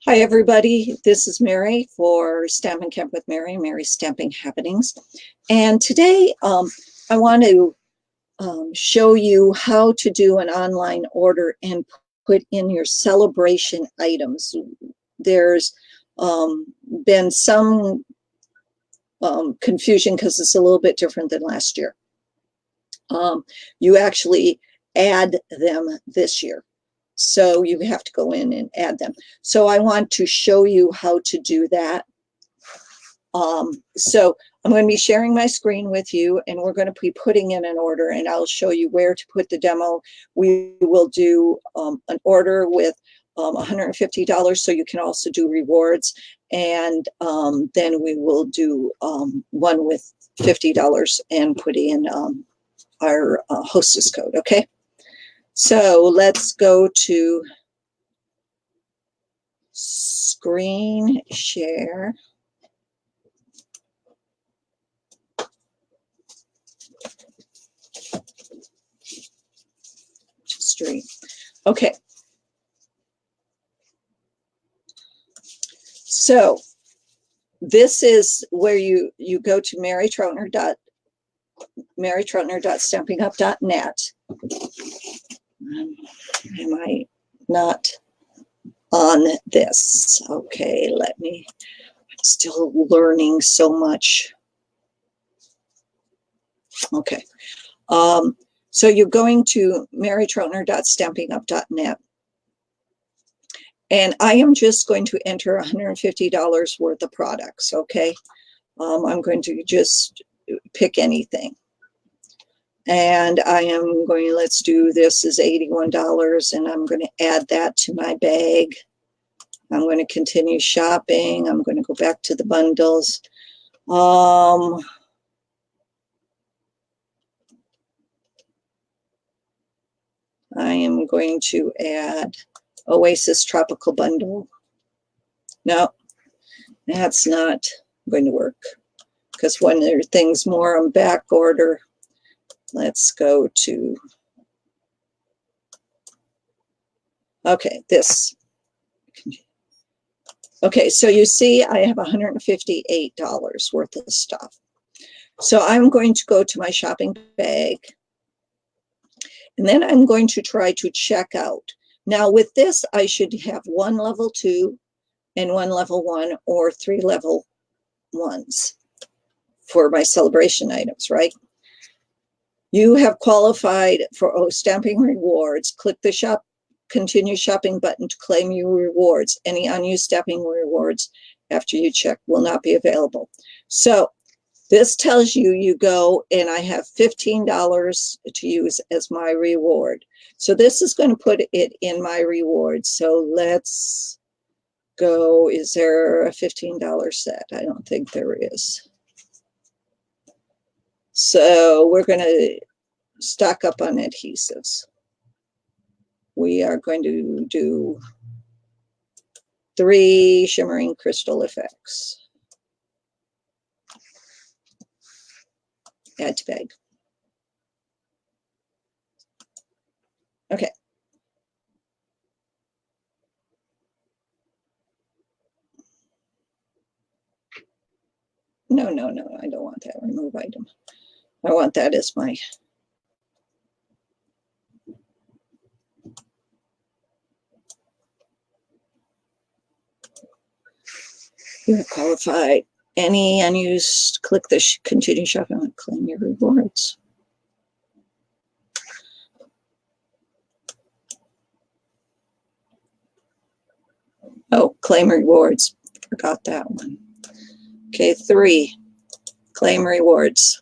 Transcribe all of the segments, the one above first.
Hi, everybody. This is Mary for Stampin' Camp with Mary, Mary's Stamping Happenings. And today I want to show you how to do an online order and put in your celebration items. There's been some confusion because it's a little bit different than last year. You actually add them this year. So you have to go in and add them. So I want to show you how to do that. So I'm going to be sharing my screen with you, and we're going to be putting in an order, and I'll show you where to put the demo. We will do an order with $150, so you can also do rewards, and then we will do one with $50 and put in our hostess code, okay? So let's go to screen share. Stream. Okay. So this is where you go to marytroutner.stampingup.net. Am I not on this? Okay, I'm still learning so much. Okay. So you're going to marytroutner.stampingup.net. And I am just going to enter $150 worth of products, okay? I'm going to just pick anything. And I am going, let's do this is $81, and I'm going to add that to my bag. I'm going to continue shopping. I'm going to go back to the bundles. I am going to add Oasis Tropical Bundle. No, that's not going to work, because when there are things more on back order, let's go to, okay, this. Okay, so you see I have $158 worth of stuff. So I'm going to go to my shopping bag, and then I'm going to try to check out. Now with this, I should have one level 2 and one level 1 or 3 level 1s for my celebration items, right? You have qualified for stamping rewards. Click the shop, continue shopping button to claim your rewards. Any unused stamping rewards after you check will not be available. So this tells you you go, and I have $15 to use as my reward. So this is going to put it in my rewards. So let's go. Is there a $15 set? I don't think there is. So we're going to stock up on adhesives. We are going to do 3 shimmering crystal effects. Add to bag. Okay. No, I don't want that. Remove item. I want that as my... You have qualified. Any unused, click the continue shopping and claim your rewards. Oh, claim rewards. Forgot that one. Okay, 3, claim rewards.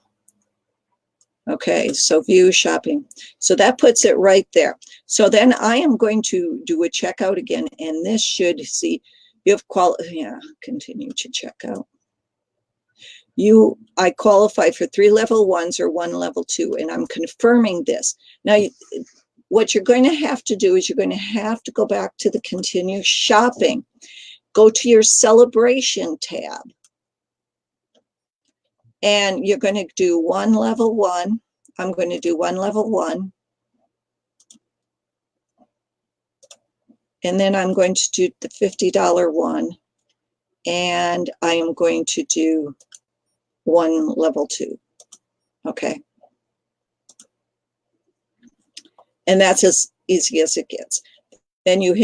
Okay, so view shopping. So that puts it right there. So then I am going to do a checkout again, and this should see you have continue to check out. I qualified for 3 level 1s or 1 level 2, and I'm confirming this. Now, what you're going to have to do is you're going to have to go back to the continue shopping. Go to your celebration tab. And you're going to do 1 level 1. I'm going to do 1 level 1. And then I'm going to do the $50 one. And I am going to do one level 2. Okay. And that's as easy as it gets. Then you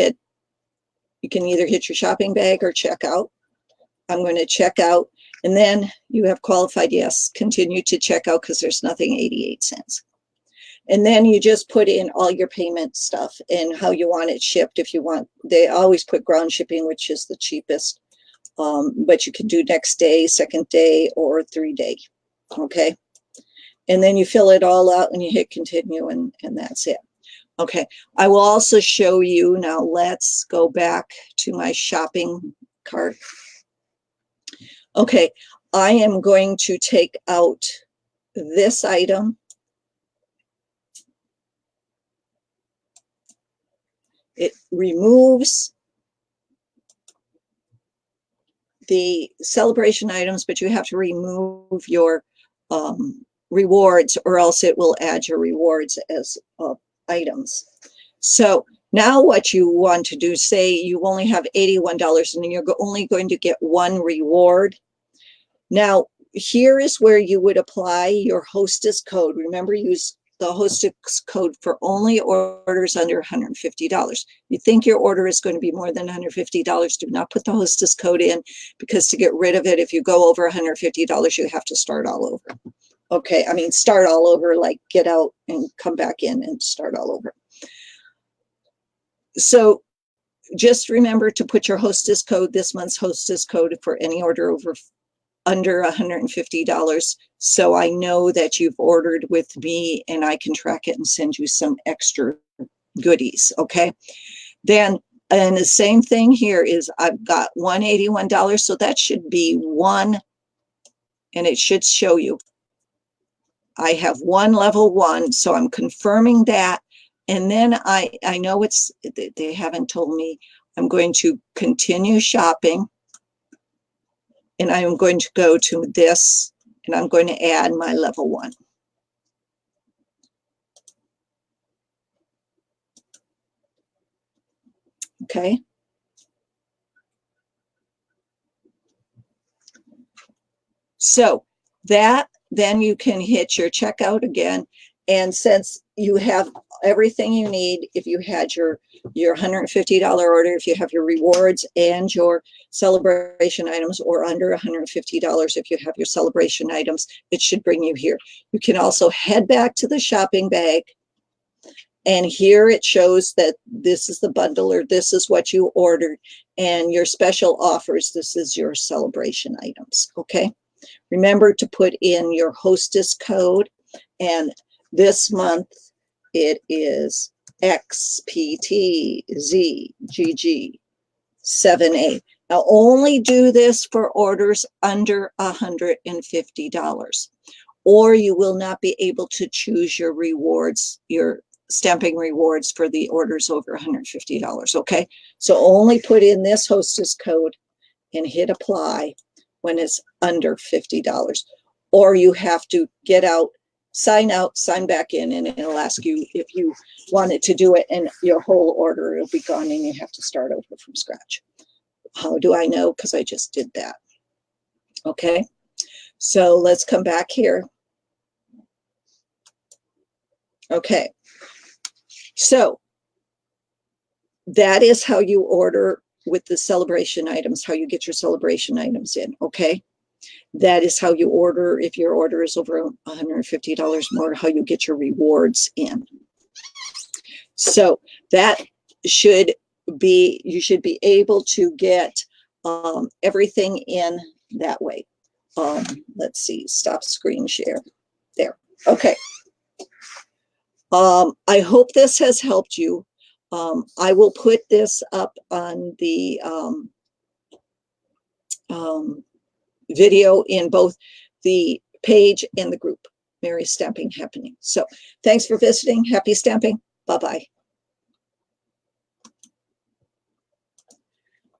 can either hit your shopping bag or check out. I'm going to check out, and then you have qualified yes, continue to check out because there's nothing 88 cents. And then you just put in all your payment stuff and how you want it shipped. If you want, they always put ground shipping, which is the cheapest, but you can do next day, second day, or 3-day. Okay. And then you fill it all out and you hit continue, and that's it. Okay, I will also show you now. Let's go back to my shopping cart. Okay, I am going to take out this item. It removes the celebration items, but you have to remove your rewards, or else it will add your rewards as items. So now what you want to do, say you only have $81 and you're only going to get one reward. Now, here is where you would apply your hostess code. Remember, use the hostess code for only orders under $150. You think your order is going to be more than $150, do not put the hostess code in, because to get rid of it, if you go over $150, you have to start all over. Okay, I mean, start all over, like get out and come back in and start all over. So just remember to put your hostess code, this month's hostess code, for any order under $150, so I know that you've ordered with me and I can track it and send you some extra goodies, okay? Then, and the same thing here is I've got $181, so that should be one, and it should show you I have one level 1, so I'm confirming that. And then I know they haven't told me. I'm going to continue shopping, and I am going to go to this, and I'm going to add my level 1. Okay. So that, then you can hit your checkout again. And since you have everything you need, if you had your $150 order, if you have your rewards and your celebration items, or under $150, if you have your celebration items, it should bring you here. You can also head back to the shopping bag, and here it shows that this is the bundle, or this is what you ordered, and your special offers, this is your celebration items, okay? Remember to put in your hostess code, and this month it is XPTZGG7A. Now only do this for orders under $150, or you will not be able to choose your rewards, your stamping rewards for the orders over $150, okay? So only put in this hostess code and hit apply when it's under $50, or you have to get out, sign back in, and it'll ask you if you wanted to do it, and your whole order will be gone and you have to start over from scratch. How do I know? Because I just did that. Okay, so let's come back here. Okay, so that is how you order with the celebration items, how you get your celebration items in, okay? That is how you order, if your order is over $150 more, how you get your rewards in. So that should be, you should be able to get everything in that way. Let's see, stop screen share. There, okay. I hope this has helped you. I will put this up on the video in both the page and the group, Mary's Stamping Happening. So thanks for visiting. Happy stamping. Bye-bye.